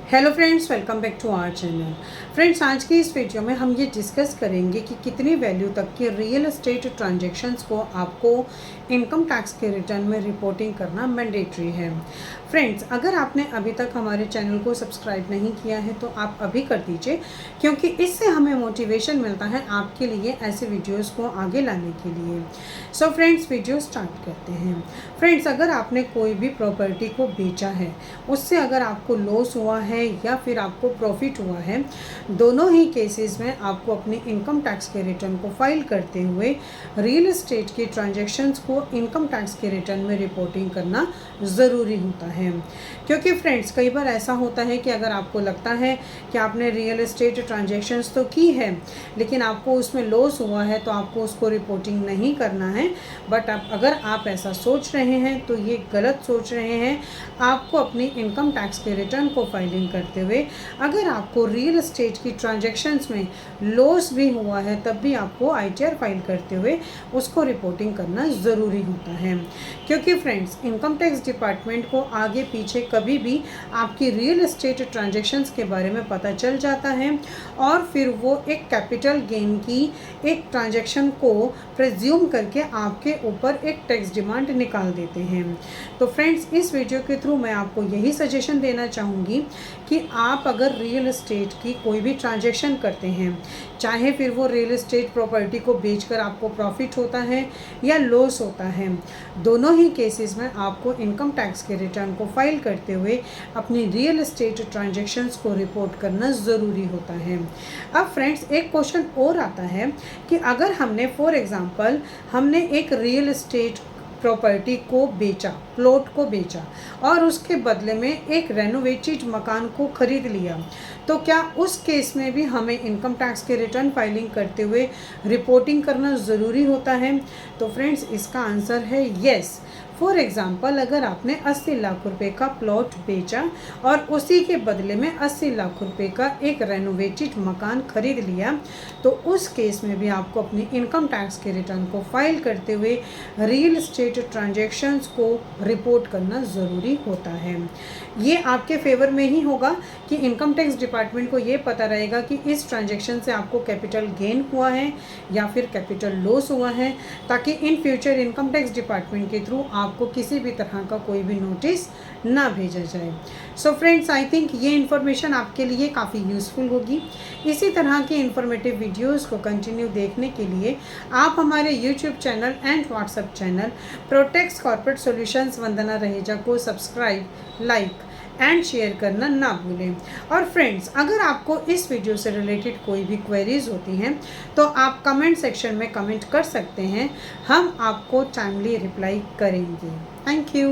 Hello friends, welcome back to our channel. Friends, आज की इस वीडियो में हम ये डिस्कस करेंगे कि कितनी वैल्यू तक की रियल एस्टेट ट्रांजैक्शंस को आपको इनकम टैक्स के रिटर्न में रिपोर्टिंग करना मैंडेटरी है। फ्रेंड्स, अगर आपने अभी तक हमारे चैनल को सब्सक्राइब नहीं किया है तो आप अभी कर दीजिए, क्योंकि इससे हमें मोटिवेशन मिलता है आपके लिए ऐसे वीडियोज़ को आगे लाने के लिए। सो फ्रेंड्स, वीडियो स्टार्ट करते हैं। फ्रेंड्स, अगर आपने कोई भी प्रॉपर्टी को बेचा है, उससे अगर आपको लॉस हुआ है या फिर आपको प्रॉफिट हुआ है, दोनों ही केसेस में आपको अपनी इनकम टैक्स के रिटर्न को फाइल करते हुए रियल एस्टेट की ट्रांजैक्शंस को इनकम टैक्स के रिटर्न में रिपोर्टिंग करना ज़रूरी होता है। क्योंकि फ्रेंड्स, कई बार ऐसा होता है कि अगर आपको लगता है कि आपने रियल एस्टेट ट्रांजैक्शंस तो की है, लेकिन आपको उसमें लॉस हुआ है तो आपको उसको रिपोर्टिंग नहीं करना है। बट अगर आप ऐसा सोच रहे हैं तो ये गलत सोच रहे हैं। आपको अपनी इनकम टैक्स के रिटर्न को फाइलिंग करते हुए अगर आपको रियल एस्टेट की ट्रांजैक्शंस में लॉस भी हुआ है, तब भी आपको आईटीआर फाइल करते हुए उसको रिपोर्टिंग करना ज़रूरी होता है। क्योंकि फ्रेंड्स, इनकम टैक्स डिपार्टमेंट को आगे पीछे कभी भी आपकी रियल एस्टेट ट्रांजैक्शंस के बारे में पता चल जाता है और फिर वो एक कैपिटल गेन की एक ट्रांजैक्शन को प्रेज्यूम करके आपके ऊपर एक टैक्स डिमांड निकाल देते हैं। तो फ्रेंड्स, इस वीडियो के थ्रू मैं आपको यही सजेशन देना चाहूँगी कि आप अगर रियल एस्टेट की कोई भी ट्रांजैक्शन करते हैं, चाहे फिर वो रियल एस्टेट प्रॉपर्टी को बेचकर आपको प्रॉफिट होता है या लॉस होता है, दोनों ही केसेस में आपको इनकम टैक्स के रिटर्न को फाइल करते हुए अपनी रियल एस्टेट ट्रांजैक्शंस को रिपोर्ट करना ज़रूरी होता है। अब फ्रेंड्स, एक क्वेश्चन और आता है कि अगर हमने फॉर एग्ज़ाम्पल हमने एक रियल एस्टेट प्रॉपर्टी को बेचा, प्लॉट को बेचा और उसके बदले में एक रेनोवेटेड मकान को खरीद लिया, तो क्या उस केस में भी हमें इनकम टैक्स के रिटर्न फाइलिंग करते हुए रिपोर्टिंग करना ज़रूरी होता है? तो फ्रेंड्स, इसका आंसर है येस। फॉर एग्ज़ाम्पल, अगर आपने 80 लाख रुपए का प्लॉट बेचा और उसी के बदले में 80 लाख रुपए का एक रेनोवेटेड मकान खरीद लिया, तो उस केस में भी आपको अपनी इनकम टैक्स के रिटर्न को फाइल करते हुए रियल एस्टेट ट्रांजैक्शंस को रिपोर्ट करना ज़रूरी होता है। ये आपके फेवर में ही होगा कि इनकम टैक्स डिपार्टमेंट को ये पता रहेगा कि इस ट्रांजैक्शन से आपको कैपिटल गेन हुआ है या फिर कैपिटल लॉस हुआ है, ताकि in future income tax department के थ्रू आपको किसी भी तरह का कोई भी नोटिस ना भेजा जाए। सो फ्रेंड्स, आई थिंक ये इन्फॉर्मेशन आपके लिए काफ़ी यूज़फुल होगी। इसी तरह की इन्फॉर्मेटिव वीडियोस को कंटिन्यू देखने के लिए आप हमारे YouTube channel and WhatsApp channel Protex corporate solutions Vandana Raheja को सब्सक्राइब, लाइक एंड शेयर करना ना भूलें। और फ्रेंड्स, अगर आपको इस वीडियो से रिलेटेड कोई भी क्वेरीज होती हैं तो आप कमेंट सेक्शन में कमेंट कर सकते हैं, हम आपको टाइमली रिप्लाई करेंगे। Thank you.